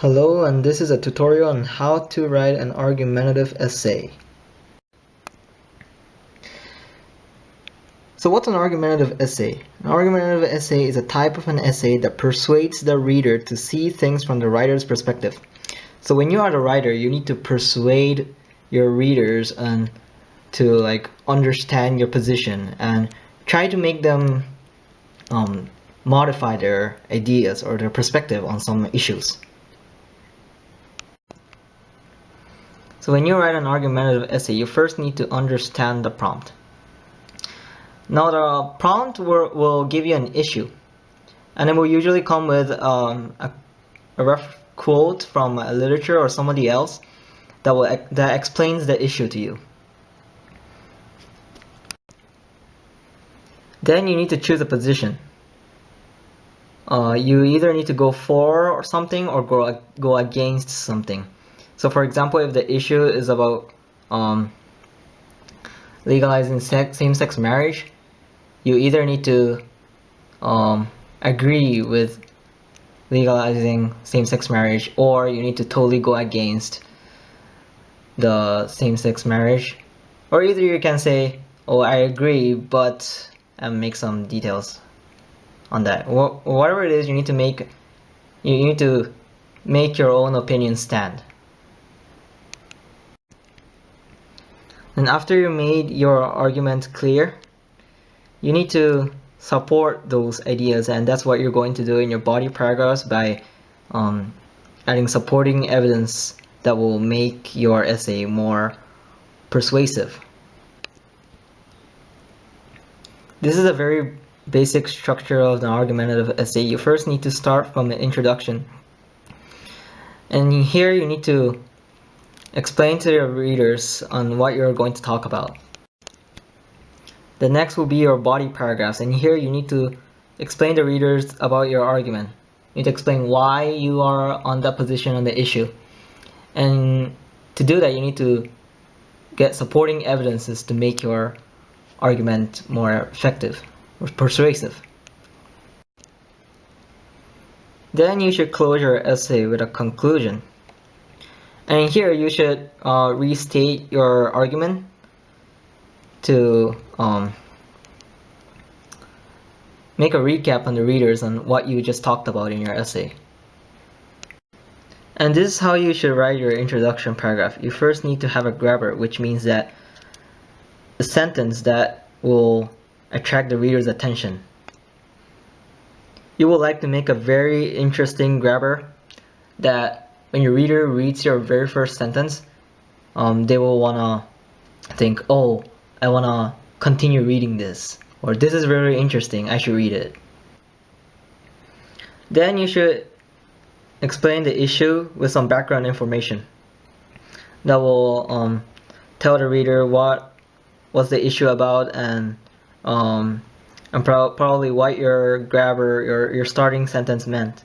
Hello, and this is a tutorial on how to write an argumentative essay. So what's an argumentative essay? An argumentative essay is a type of an essay that persuades the reader to see things from the writer's perspective. So when you are the writer, you need to persuade your readers and to understand your position and try to make them modify their ideas or their perspective on some issues. So when you write an argumentative essay, you first need to understand the prompt. Now the prompt will give you an issue, and it will usually come with a rough quote from literature or somebody else that explains the issue to you. Then you need to choose a position. You either need to go for something or go against something. So for example, if the issue is about legalizing same-sex marriage, you either need to agree with legalizing same-sex marriage, or you need to totally go against the same-sex marriage. Or either you can say, oh, I agree, but and make some details on that. Whatever it is, you need to make your own opinion stand. And after you made your argument clear, you need to support those ideas, and that's what you're going to do in your body paragraphs by adding supporting evidence that will make your essay more persuasive. This is a very basic structure of the argumentative essay. You first need to start from an introduction, and here you need to explain to your readers on what you're going to talk about. The next will be your body paragraphs, and here you need to explain to readers about your argument. You need to explain why you are on that position on the issue. And to do that, you need to get supporting evidences to make your argument more effective or persuasive. Then you should close your essay with a conclusion. And here you should restate your argument to make a recap on the readers on what you just talked about in your essay. And this is how you should write your introduction paragraph. You first need to have a grabber, which means that a sentence that will attract the reader's attention. You would like to make a very interesting grabber that when your reader reads your very first sentence, they will wanna think, oh, I wanna continue reading this, or this is very interesting, I should read it. Then you should explain the issue with some background information that will tell the reader what's the issue about, and probably what your grabber, your starting sentence meant.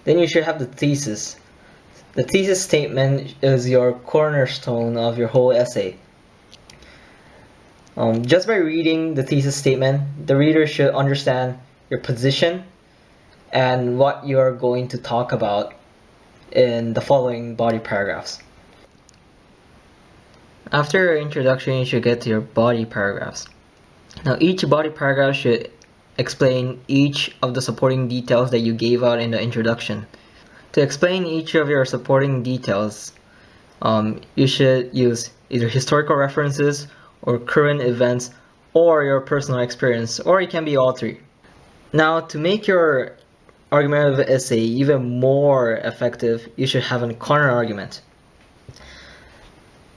Then you should have the thesis. The thesis statement is your cornerstone of your whole essay. Just by reading the thesis statement, the reader should understand your position and what you're going to talk about in the following body paragraphs. After your introduction, you should get to your body paragraphs. Now each body paragraph should explain each of the supporting details that you gave out in the introduction. To explain each of your supporting details, you should use either historical references or current events or your personal experience, or it can be all three. Now to make your argumentative essay even more effective, you should have a corner argument.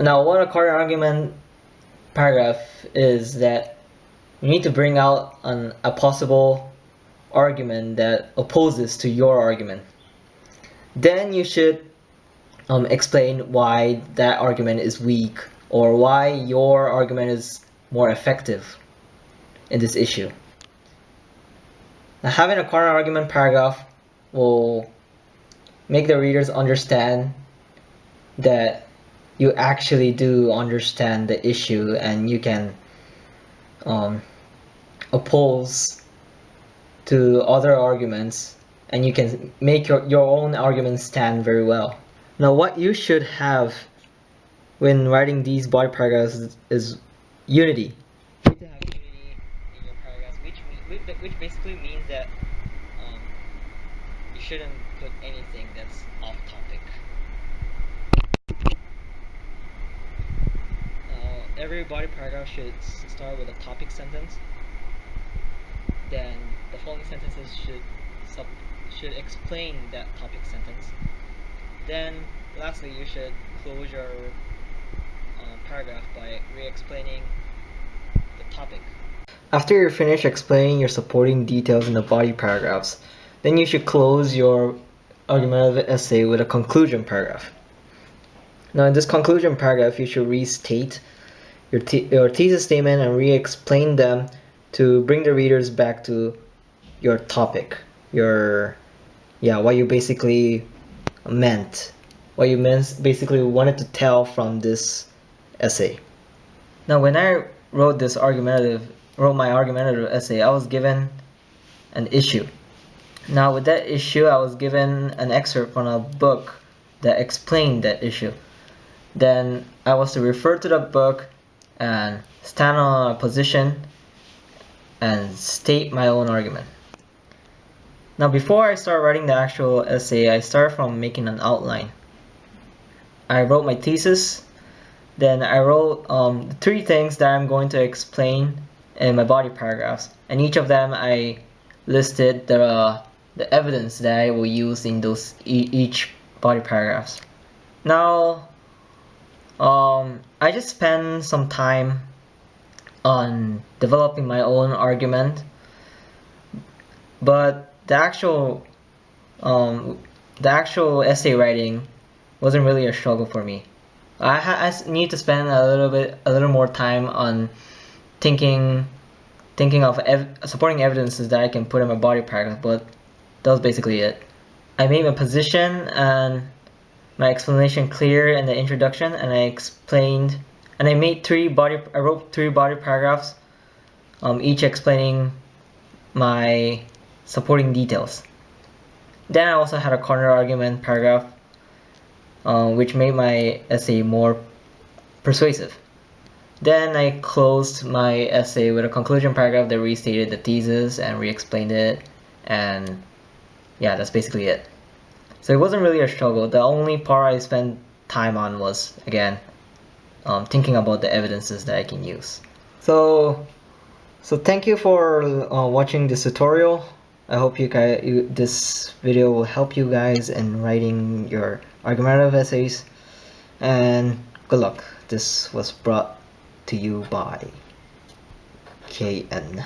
Now what a corner argument paragraph is that you need to bring out a possible argument that opposes to your argument. Then you should explain why that argument is weak, or why your argument is more effective in this issue. Now, having a corner argument paragraph will make the readers understand that you actually do understand the issue, and you can oppose to other arguments and you can make your own argument stand very well. Now, what you should have when writing these body paragraphs is unity. You need to have unity in your paragraphs, which basically means that you shouldn't put anything that's off topic. Every body paragraph should start with a topic sentence. Then the following sentences should explain that topic sentence. Then lastly, you should close your paragraph by re-explaining the topic. After you finish explaining your supporting details in the body paragraphs, then you should close your argumentative essay with a conclusion paragraph. Now, in this conclusion paragraph, you should restate your thesis statement and re-explain them to bring the readers back to your topic, what you basically meant, basically wanted to tell from this essay. Now, when I wrote my argumentative essay, I was given an issue. Now, with that issue, I was given an excerpt from a book that explained that issue. Then I was to refer to the book and stand on a position and state my own argument. Now, before I start writing the actual essay, I start from making an outline. I wrote my thesis, then I wrote 3 things that I'm going to explain in my body paragraphs, and each of them I listed the evidence that I will use in those each body paragraphs. Now, I just spent some time on developing my own argument, but the actual essay writing wasn't really a struggle for me. I need to spend a little more time on thinking of supporting evidences that I can put in my body paragraph, but that was basically it. I made my position and my explanation clear in the introduction, and I wrote 3 body paragraphs, each explaining my supporting details. Then I also had a counter argument paragraph, which made my essay more persuasive. Then I closed my essay with a conclusion paragraph that restated the thesis and re-explained it, and yeah, that's basically it. So it wasn't really a struggle. The only part I spent time on was, again, thinking about the evidences that I can use. So thank you for watching this tutorial. I hope this video will help you guys in writing your argumentative essays, and good luck. This was brought to you by KN.